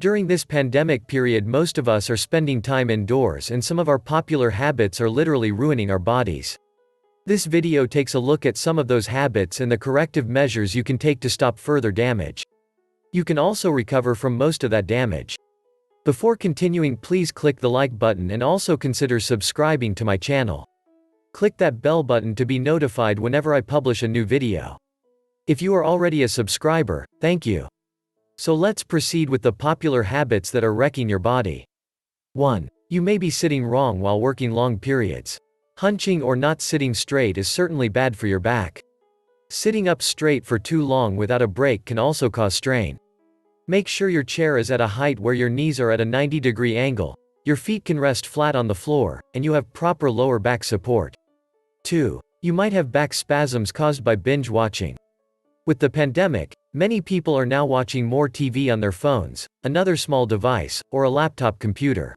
During this pandemic period, most of us are spending time indoors, and some of our popular habits are literally ruining our bodies. This video takes a look at some of those habits and the corrective measures you can take to stop further damage. You can also recover from most of that damage. Before continuing, please click the like button and also consider subscribing to my channel. Click that bell button to be notified whenever I publish a new video. If you are already a subscriber, thank you. So let's proceed with the popular habits that are wrecking your body. 1. You may be sitting wrong while working long periods. Hunching or not sitting straight is certainly bad for your back. Sitting up straight for too long without a break can also cause strain. Make sure your chair is at a height where your knees are at a 90-degree angle, your feet can rest flat on the floor, and you have proper lower back support. 2. You might have back spasms caused by binge watching. With the pandemic, many people are now watching more TV on their phones, another small device, or a laptop computer.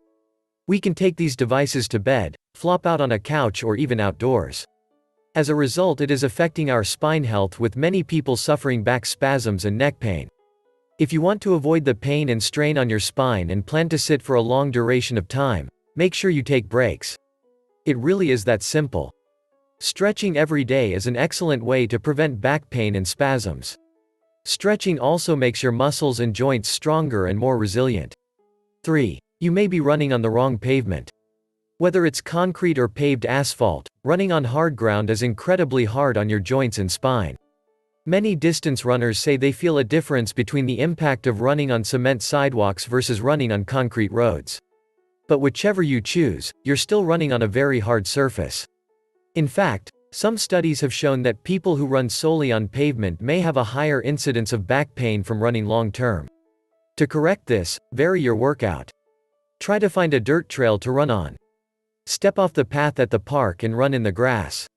We can take these devices to bed, flop out on a couch, or even outdoors. As a result, it is affecting our spine health, with many people suffering back spasms and neck pain. If you want to avoid the pain and strain on your spine and plan to sit for a long duration of time, make sure you take breaks. It really is that simple. Stretching every day is an excellent way to prevent back pain and spasms. Stretching also makes your muscles and joints stronger and more resilient. 3. You may be running on the wrong pavement. Whether it's concrete or paved asphalt, running on hard ground is incredibly hard on your joints and spine. Many distance runners say they feel a difference between the impact of running on cement sidewalks versus running on concrete roads. But whichever you choose, you're still running on a very hard surface. In fact, some studies have shown that people who run solely on pavement may have a higher incidence of back pain from running long term. To correct this, vary your workout. Try to find a dirt trail to run on. Step off the path at the park and run in the grass.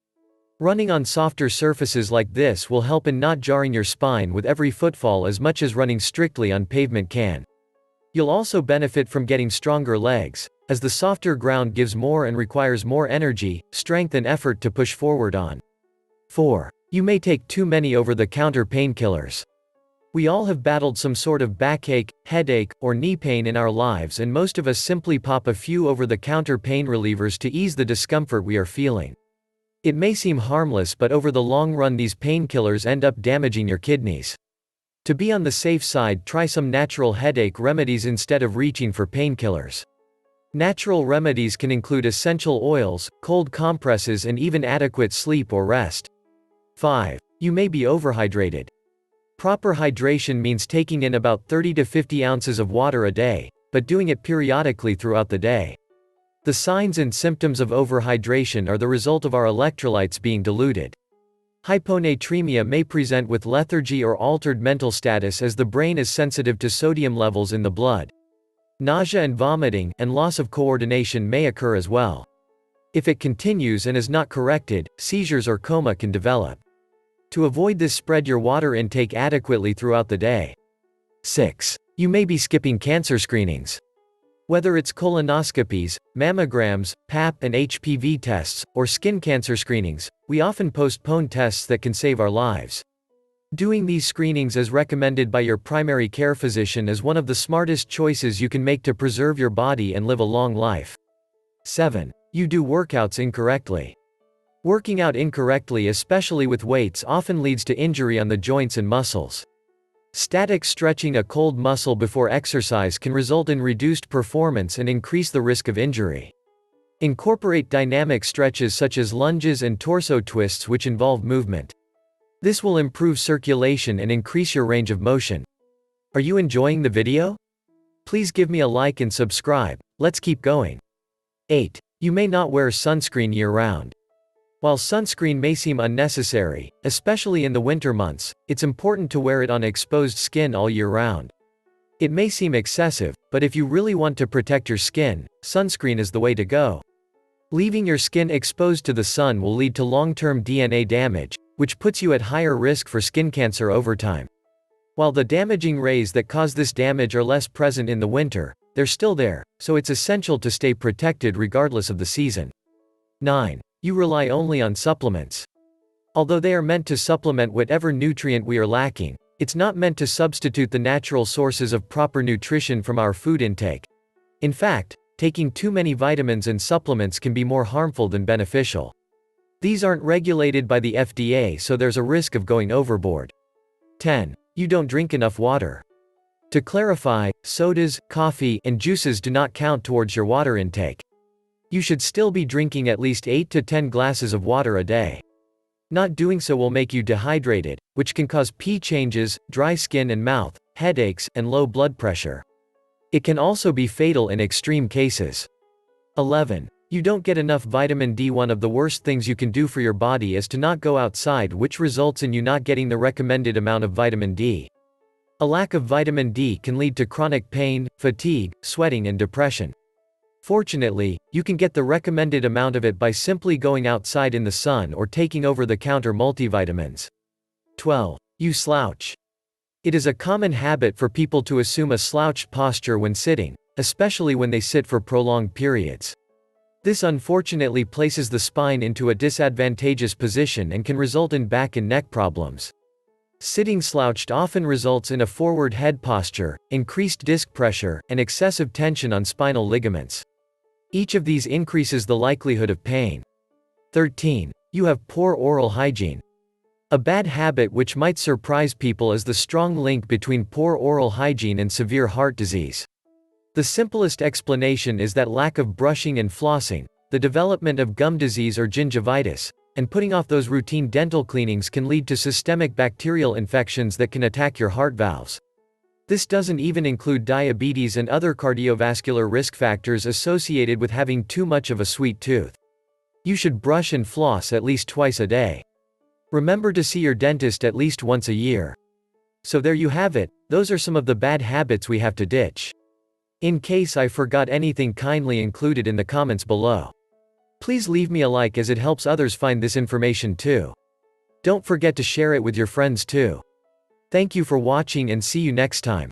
Running on softer surfaces like this will help in not jarring your spine with every footfall as much as running strictly on pavement can. You'll also benefit from getting stronger legs, as the softer ground gives more and requires more energy, strength and effort to push forward on. 4. You may take too many over-the-counter painkillers. We all have battled some sort of backache, headache, or knee pain in our lives, and most of us simply pop a few over-the-counter pain relievers to ease the discomfort we are feeling. It may seem harmless, but over the long run these painkillers end up damaging your kidneys. To be on the safe side, try some natural headache remedies instead of reaching for painkillers. Natural remedies can include essential oils, cold compresses, and even adequate sleep or rest. 5. You may be overhydrated. Proper hydration means taking in about 30 to 50 ounces of water a day, but doing it periodically throughout the day. The signs and symptoms of overhydration are the result of our electrolytes being diluted. Hyponatremia may present with lethargy or altered mental status, as the brain is sensitive to sodium levels in the blood. Nausea and vomiting, and loss of coordination may occur as well. If it continues and is not corrected, seizures or coma can develop. To avoid this, spread your water intake adequately throughout the day. 6. You may be skipping cancer screenings. Whether it's colonoscopies, mammograms, Pap and HPV tests, or skin cancer screenings, we often postpone tests that can save our lives. Doing these screenings as recommended by your primary care physician is one of the smartest choices you can make to preserve your body and live a long life. 7. You do workouts incorrectly. Working out incorrectly, especially with weights, often leads to injury on the joints and muscles. Static stretching a cold muscle before exercise can result in reduced performance and increase the risk of injury. Incorporate dynamic stretches such as lunges and torso twists, which involve movement. This will improve circulation and increase your range of motion. Are you enjoying the video? Please give me a like and subscribe. Let's keep going. 8. You may not wear sunscreen year-round. While sunscreen may seem unnecessary, especially in the winter months, it's important to wear it on exposed skin all year round. It may seem excessive, but if you really want to protect your skin, sunscreen is the way to go. Leaving your skin exposed to the sun will lead to long-term DNA damage, which puts you at higher risk for skin cancer over time. While the damaging rays that cause this damage are less present in the winter, they're still there, so it's essential to stay protected regardless of the season. 9. You rely only on supplements. Although they are meant to supplement whatever nutrient we are lacking, It's not meant to substitute the natural sources of proper nutrition from our food intake. In fact, taking too many vitamins and supplements can be more harmful than beneficial. These aren't regulated by the FDA, so there's a risk of going overboard. 10. You don't drink enough water. To clarify, sodas, coffee, and juices do not count towards your water intake. You should still be drinking at least 8 to 10 glasses of water a day. Not doing so will make you dehydrated, which can cause pee changes, dry skin and mouth, headaches, and low blood pressure. It can also be fatal in extreme cases. 11. You don't get enough vitamin D. One of the worst things you can do for your body is to not go outside, which results in you not getting the recommended amount of vitamin D. A lack of vitamin D can lead to chronic pain, fatigue, sweating and depression. Fortunately, you can get the recommended amount of it by simply going outside in the sun or taking over-the-counter multivitamins. 12. You slouch. It is a common habit for people to assume a slouched posture when sitting, especially when they sit for prolonged periods. This unfortunately places the spine into a disadvantageous position and can result in back and neck problems. Sitting slouched often results in a forward head posture, increased disc pressure, and excessive tension on spinal ligaments. Each of these increases the likelihood of pain. 13. You have poor oral hygiene. A bad habit which might surprise people is the strong link between poor oral hygiene and severe heart disease. The simplest explanation is that lack of brushing and flossing, the development of gum disease or gingivitis, and putting off those routine dental cleanings can lead to systemic bacterial infections that can attack your heart valves. This doesn't even include diabetes and other cardiovascular risk factors associated with having too much of a sweet tooth. You should brush and floss at least twice a day. Remember to see your dentist at least once a year. So there you have it, those are some of the bad habits we have to ditch. In case I forgot anything, kindly include it in the comments below. Please leave me a like as it helps others find this information too. Don't forget to share it with your friends too. Thank you for watching and see you next time.